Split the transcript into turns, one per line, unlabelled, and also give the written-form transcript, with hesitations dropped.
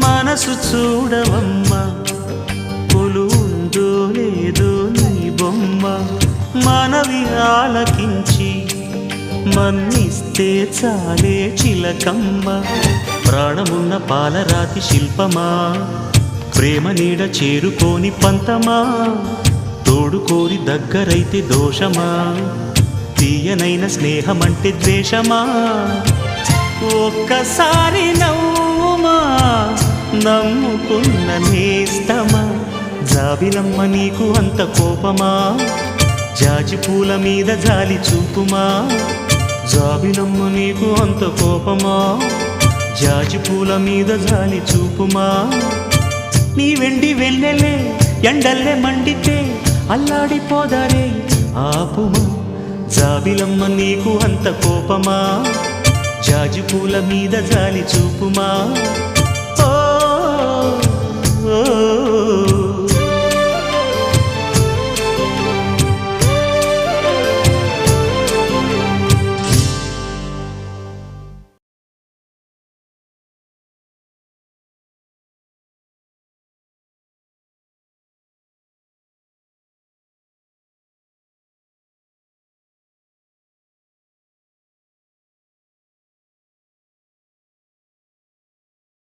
మనసు చూడవమ్మా కొలువుందో లేదో నీ బొమ్మ మనవి ఆలకించి మన్నిస్తే చాలే చిలకమ్మ ప్రాణమున్న పాలరాతి శిల్పమా ప్రేమ నీడ చేరుకోని పంతమా తోడుకోరి దగ్గరైతే దోషమా తీయనైన స్నేహమంటే ద్వేషమా ఒక్కసారి నవ్వుమా నమ్ముకున్న నేస్తమా జాబిలమ్మ నీకు అంత కోపమా జాజి పూల మీద జాలి చూపుమా జాబిలమ్మ నీకు అంత కోపమా జాజి పూల మీద జాలి చూపుమా నీ వెండి వెన్నెలే ఎండల్లే మండితే అల్లాడిపోదారే ఆపుమా జాబిలమ్మ నీకు అంత కోపమా జాజి పూల మీద జాలి చూపుమా